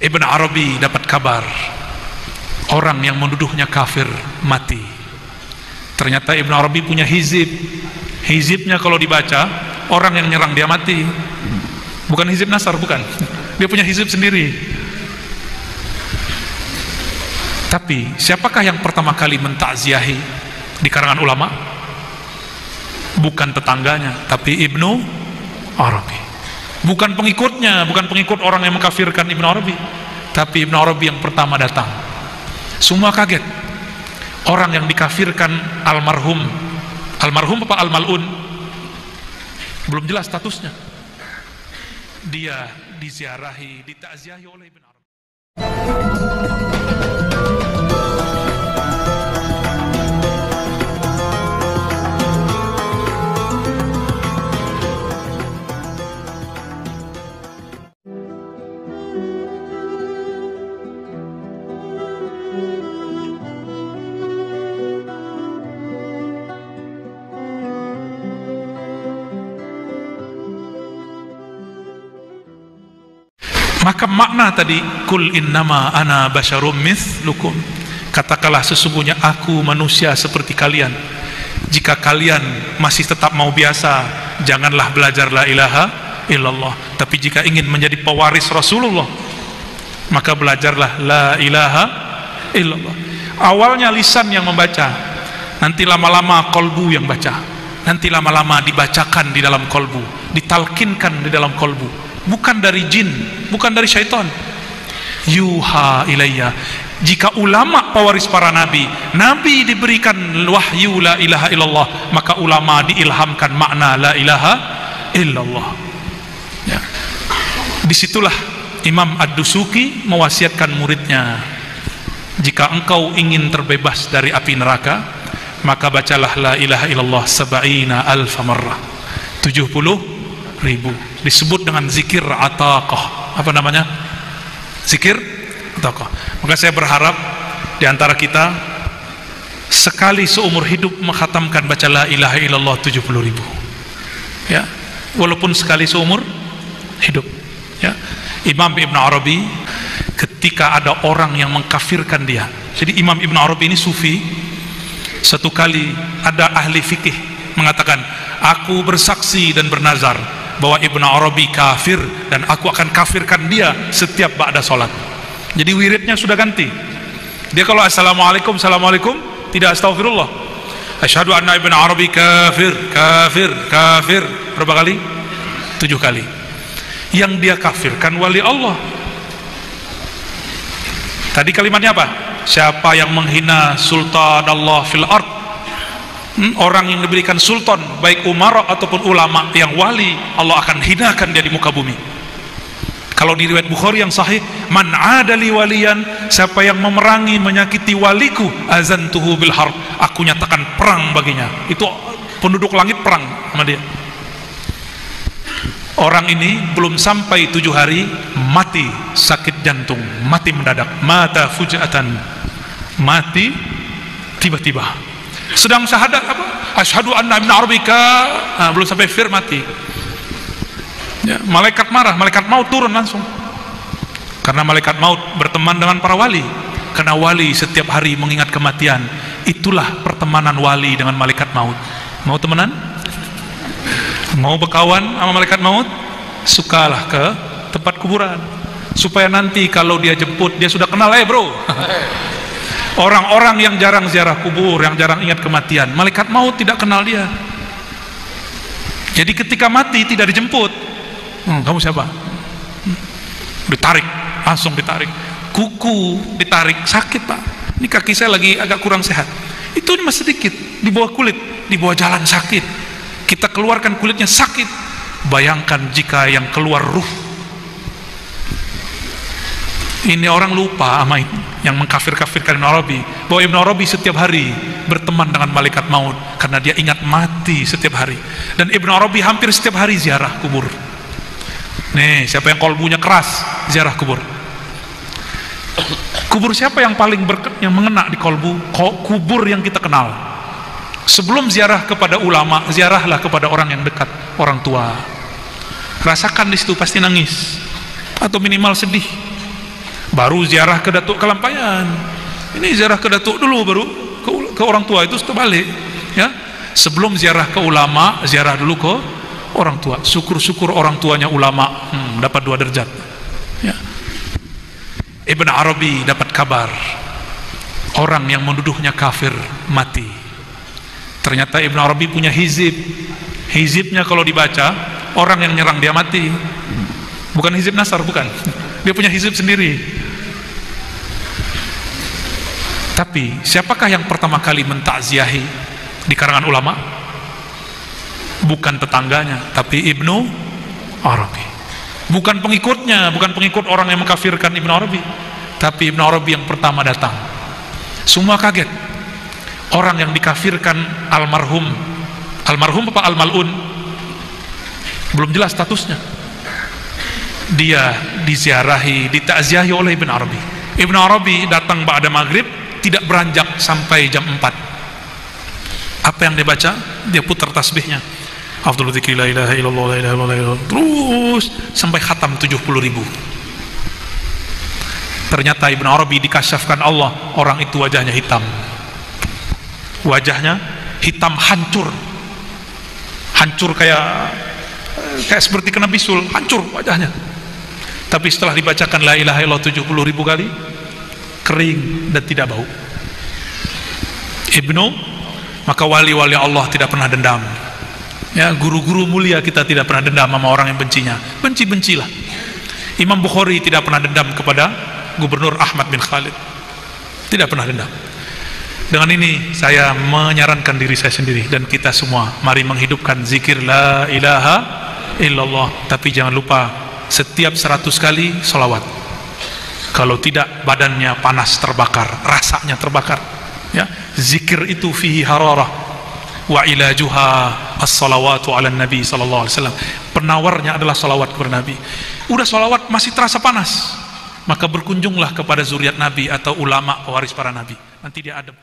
Ibn Arabi dapat kabar orang yang menuduhnya kafir mati. Ternyata Ibn Arabi punya hizib. Hizibnya kalau dibaca, orang yang nyerang dia mati. Bukan hizib Nasar, bukan. Dia punya hizib sendiri. Tapi siapakah yang pertama kali mentakziahi di karangan ulama? Bukan tetangganya, tapi Ibnu Arabi. Bukan pengikutnya, bukan pengikut orang yang mengkafirkan Ibnu Arabi, tapi Ibnu Arabi yang pertama datang. Semua kaget. Orang yang dikafirkan almarhum apa al-mal'un, belum jelas statusnya. Dia diziarahi, ditakziahi oleh Ibnu Arabi. Maka makna tadi, kul innama ana basyarum mithlukum, katakanlah sesungguhnya aku manusia seperti kalian. Jika kalian masih tetap mau biasa, janganlah belajar la ilaha illallah. Tapi jika ingin menjadi pewaris Rasulullah, maka belajarlah la ilaha illallah. Awalnya lisan yang membaca, nanti lama-lama kolbu yang baca, nanti lama-lama dibacakan di dalam kolbu, ditalkinkan di dalam kolbu. Bukan dari jin, bukan dari syaitan. Yuha ilayya. Jika ulama pewaris para nabi, nabi diberikan wahyu la ilaha illallah, maka ulama diilhamkan makna la ilaha illallah. Ya. Disitulah Imam Ad-Dusuki mewasiatkan muridnya, jika engkau ingin terbebas dari api neraka, maka bacalah la ilaha illallah sab'ina alfa marrah, 70.000. Disebut dengan zikir ataqah. Apa namanya? Zikir ataqah. Maka saya berharap di antara kita sekali seumur hidup menghatamkan baca la ilaha illallah 70.000. Ya, walaupun sekali seumur hidup. Ya. Imam Ibn Arabi, ketika ada orang yang mengkafirkan dia. Jadi Imam Ibn Arabi ini sufi. Satu kali ada ahli fikih mengatakan, aku bersaksi dan bernazar bahwa Ibn Arabi kafir, dan aku akan kafirkan dia setiap ba'da sholat. Jadi wiridnya sudah ganti. Dia kalau assalamualaikum, assalamualaikum, tidak astagfirullah. Asyhadu anna Ibn Arabi kafir, kafir, kafir. Berapa kali? 7 kali. Yang dia kafirkan wali Allah. Tadi kalimatnya apa? Siapa yang menghina sultan Allah fil ard, orang yang diberikan sultan, baik umara ataupun ulama yang wali, Allah akan hinakan dia di muka bumi. Kalau di riwayat Bukhari yang sahih, man adali waliyan, siapa yang memerangi, menyakiti waliku, azantuhu bil harb, aku nyatakan perang baginya. Itu penduduk langit perang sama dia. Orang ini belum sampai 7 hari mati sakit jantung, mati mendadak, mata fujatan, mati tiba-tiba. Sedang syahadat apa? Asyhadu anna Ibn Arabi belum sampai fir mati. Ya, malaikat marah, malaikat maut turun langsung. Karena malaikat maut berteman dengan para wali. Karena wali setiap hari mengingat kematian. Itulah pertemanan wali dengan malaikat maut. Mau temenan? Mau berkawan sama malaikat maut? Sukalah ke tempat kuburan, supaya nanti kalau dia jemput, dia sudah kenal, bro. Orang-orang yang jarang ziarah kubur, yang jarang ingat kematian, malaikat maut tidak kenal dia. Jadi ketika mati tidak dijemput. Kamu siapa? Ditarik, langsung ditarik. Kuku ditarik, sakit pak. Ini kaki saya lagi agak kurang sehat. Itu cuma sedikit, di bawah kulit, di bawah jalan sakit. Kita keluarkan kulitnya sakit. Bayangkan jika yang keluar ruh. Ini orang lupa sama itu, yang mengkafir-kafirkan Ibn Arabi, bahwa Ibn Arabi setiap hari berteman dengan malaikat maut karena dia ingat mati setiap hari. Dan Ibn Arabi hampir setiap hari ziarah kubur. Nih, siapa yang kolbunya keras, ziarah kubur. Kubur siapa yang paling yang mengena di kolbu? Kubur yang kita kenal. Sebelum ziarah kepada ulama, ziarahlah kepada orang yang dekat, orang tua. Rasakan di situ, pasti nangis atau minimal sedih. baru ziarah ke datuk Kelampayan. Ini ziarah ke datuk dulu, baru ke orang tua, itu terbalik ya. Sebelum ziarah ke ulama, ziarah dulu ke orang tua. Syukur-syukur orang tuanya ulama, dapat 2 derajat ya. Ibn Arabi dapat kabar orang yang menuduhnya kafir mati. Ternyata Ibn Arabi punya hizib. Hizibnya kalau dibaca, orang yang nyerang dia mati. Bukan hizib Nasar, bukan. Dia punya hizib sendiri. Tapi siapakah yang pertama kali mentakziahi di karangan ulama? Bukan tetangganya, tapi Ibnu Arabi. Bukan pengikutnya, bukan pengikut orang yang mengkafirkan Ibnu Arabi, tapi Ibnu Arabi yang pertama datang. Semua kaget. Orang yang dikafirkan almarhum apa almalun, belum jelas statusnya, dia diziarahi, ditakziahi oleh Ibn Arabi. Ibn Arabi datang ba'da maghrib, tidak beranjak sampai jam 4. Apa yang dia baca? Dia putar tasbihnya, afdhalu dzikri la ilaha illallah la ilaha illallah, terus sampai khatam 70.000. Ternyata Ibn Arabi dikasyafkan Allah, orang itu wajahnya hitam. Wajahnya hitam, hancur kayak seperti kena bisul, hancur wajahnya. Tapi setelah dibacakan la ilaha illallah 70.000 kali, kering dan tidak bau. Maka wali-wali Allah tidak pernah dendam ya. Guru-guru mulia kita tidak pernah dendam sama orang yang bencinya. Benci-bencilah. Imam Bukhari tidak pernah dendam kepada Gubernur Ahmad bin Khalid, tidak pernah dendam. Dengan ini saya menyarankan diri saya sendiri dan kita semua, mari menghidupkan zikir la ilaha illallah. Tapi jangan lupa setiap 100 kali sholawat. Kalau tidak, badannya panas, terbakar, rasanya terbakar ya. Zikir itu fihi hararah wa ilajuha as-salawatu ala nabi sallallahu alaihi wasallam. Penawarnya adalah salawat kepada Nabi. Udah salawat masih terasa panas, maka berkunjunglah kepada zuriat Nabi atau ulama pewaris para Nabi, nanti dia adem.